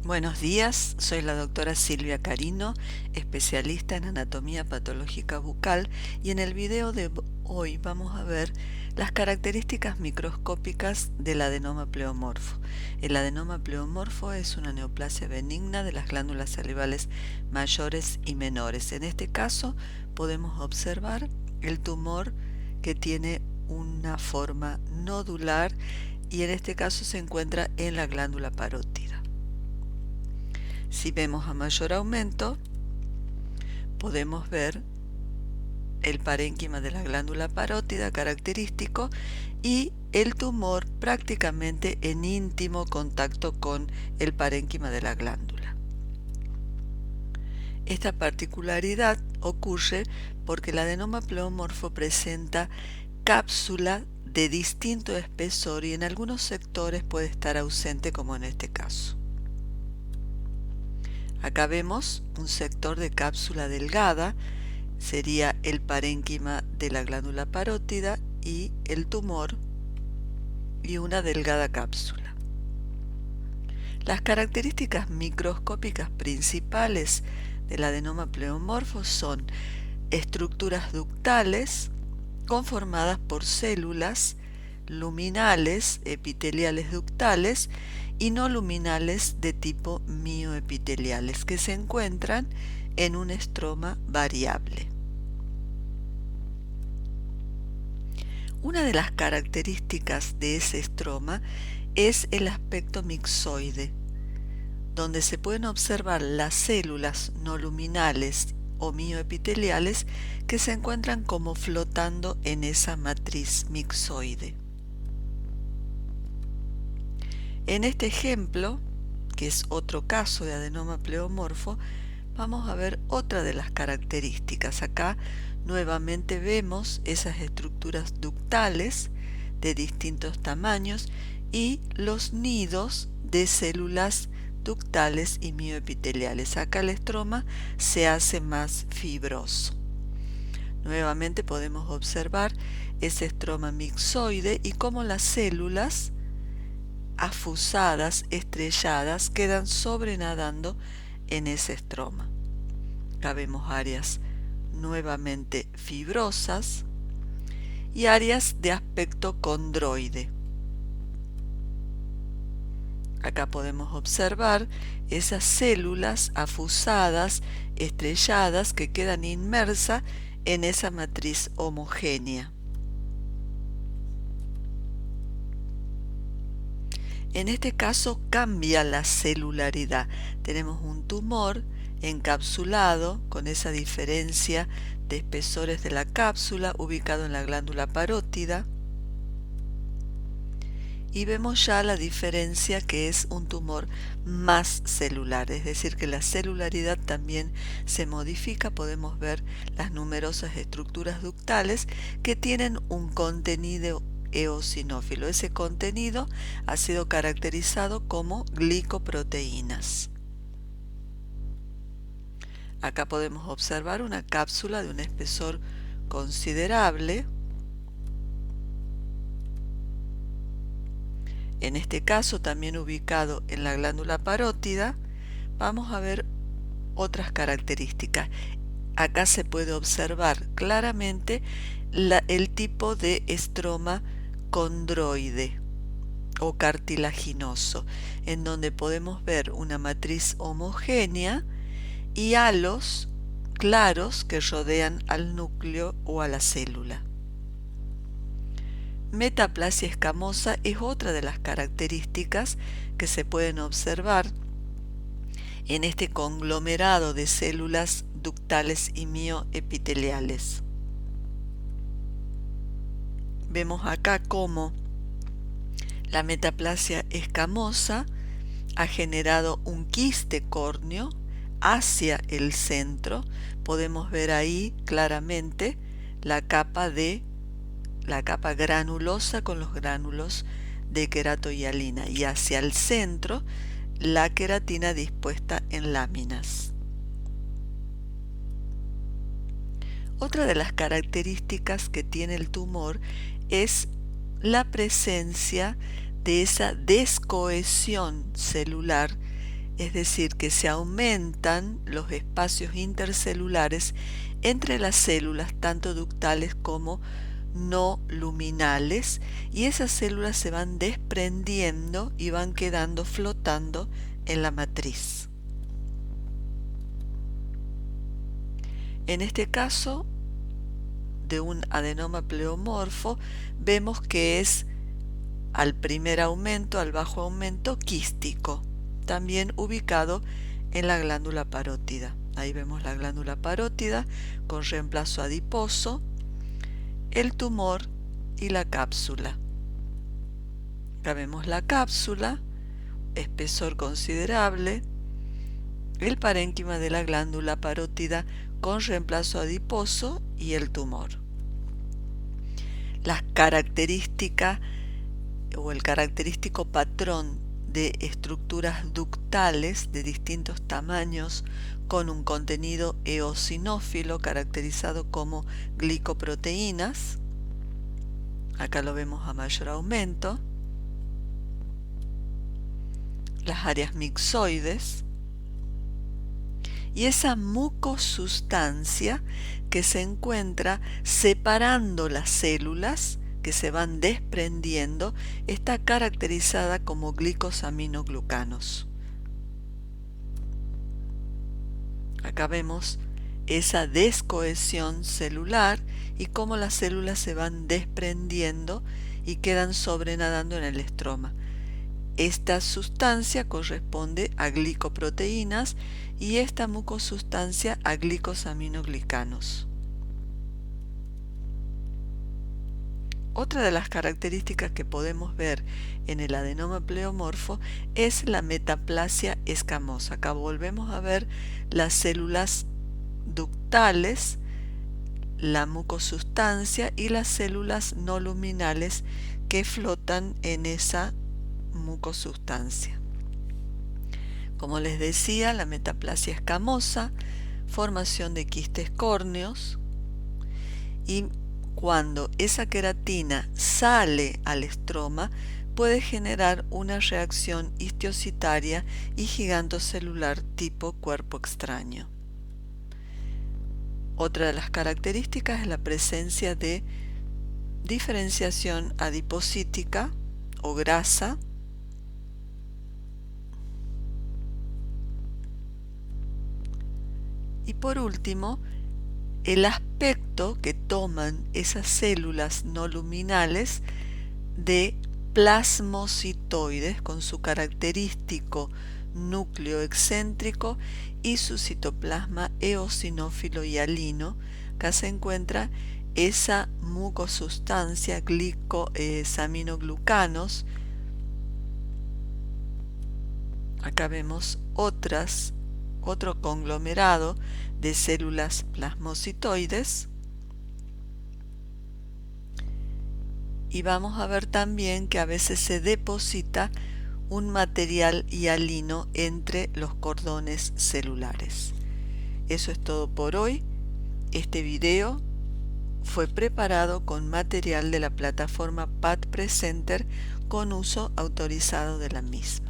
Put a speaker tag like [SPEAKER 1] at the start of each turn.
[SPEAKER 1] Buenos días, soy la doctora Silvia Carino, especialista en anatomía patológica bucal, y en el video de hoy vamos a ver las características microscópicas del adenoma pleomorfo. El adenoma pleomorfo es una neoplasia benigna de las glándulas salivales mayores y menores. En este caso podemos observar el tumor que tiene una forma nodular y en este caso se encuentra en la glándula parótida. Si vemos a mayor aumento, podemos ver el parénquima de la glándula parótida característico y el tumor prácticamente en íntimo contacto con el parénquima de la glándula. Esta particularidad ocurre porque el adenoma pleomorfo presenta cápsula de distinto espesor y en algunos sectores puede estar ausente, como en este caso. Acá vemos un sector de cápsula delgada, sería el parénquima de la glándula parótida y el tumor y una delgada cápsula. Las características microscópicas principales del adenoma pleomorfo son estructuras ductales conformadas por células luminales epiteliales ductales y no luminales de tipo mioepiteliales que se encuentran en un estroma variable. Una de las características de ese estroma es el aspecto mixoide, donde se pueden observar las células no luminales o mioepiteliales que se encuentran como flotando en esa matriz mixoide. En este ejemplo, que es otro caso de adenoma pleomorfo, vamos a ver otra de las características. Acá nuevamente vemos esas estructuras ductales de distintos tamaños y los nidos de células ductales y mioepiteliales. Acá el estroma se hace más fibroso. Nuevamente podemos observar ese estroma mixoide y cómo las células afusadas, estrelladas, quedan sobrenadando en ese estroma. Acá vemos áreas nuevamente fibrosas y áreas de aspecto condroide. Acá podemos observar esas células afusadas, estrelladas, que quedan inmersas en esa matriz homogénea. En este caso cambia la celularidad. Tenemos un tumor encapsulado con esa diferencia de espesores de la cápsula ubicado en la glándula parótida y vemos ya la diferencia que es un tumor más celular, es decir que la celularidad también se modifica. Podemos ver las numerosas estructuras ductales que tienen un contenido eosinófilo. Ese contenido ha sido caracterizado como glicoproteínas. Acá podemos observar una cápsula de un espesor considerable. En este caso, también ubicado en la glándula parótida, vamos a ver otras características. Acá se puede observar claramente el tipo de estroma condroide o cartilaginoso, en donde podemos ver una matriz homogénea y halos claros que rodean al núcleo o a la célula. Metaplasia escamosa es otra de las características que se pueden observar en este conglomerado de células ductales y mioepiteliales. Vemos acá cómo la metaplasia escamosa ha generado un quiste córneo hacia el centro. Podemos ver ahí claramente la capa granulosa con los gránulos de queratohialina y hacia el centro la queratina dispuesta en láminas. Otra de las características que tiene el tumor es la presencia de esa descohesión celular es decir, que se aumentan los espacios intercelulares entre las células, tanto ductales como no luminales, y esas células se van desprendiendo y van quedando flotando en la matriz. En este caso de un adenoma pleomorfo, vemos que es al primer aumento, al bajo aumento, quístico, también ubicado en la glándula parótida. Ahí vemos la glándula parótida con reemplazo adiposo, el tumor y la cápsula. Acá vemos la cápsula, espesor considerable, el parénquima de la glándula parótida con reemplazo adiposo y el tumor. Las características o el característico patrón de estructuras ductales de distintos tamaños con un contenido eosinófilo caracterizado como glicoproteínas. Acá lo vemos a mayor aumento. Las áreas mixoides. Y esa mucosustancia que se encuentra separando las células que se van desprendiendo está caracterizada como glicosaminoglucanos. Acá vemos esa descohesión celular y cómo las células se van desprendiendo y quedan sobrenadando en el estroma. Esta sustancia corresponde a glicoproteínas y esta mucosustancia a glicosaminoglicanos. Otra de las características que podemos ver en el adenoma pleomorfo es la metaplasia escamosa. Acá volvemos a ver las células ductales, la mucosustancia y las células no luminales que flotan en esa mucosustancia. Como les decía, la metaplasia escamosa, formación de quistes córneos, y cuando esa queratina sale al estroma puede generar una reacción histiocitaria y gigantocelular tipo cuerpo extraño. Otra de las características es la presencia de diferenciación adipocítica o grasa, y por último, el aspecto que toman esas células no luminales de plasmocitoides con su característico núcleo excéntrico y su citoplasma eosinófilo y hialino. Acá se encuentra esa mucosustancia glicosaminoglucanos. Acá vemos otro conglomerado de células plasmocitoides, y vamos a ver también que a veces se deposita un material hialino entre los cordones celulares. Eso es todo por hoy. Este video fue preparado con material de la plataforma PAT Presenter con uso autorizado de la misma.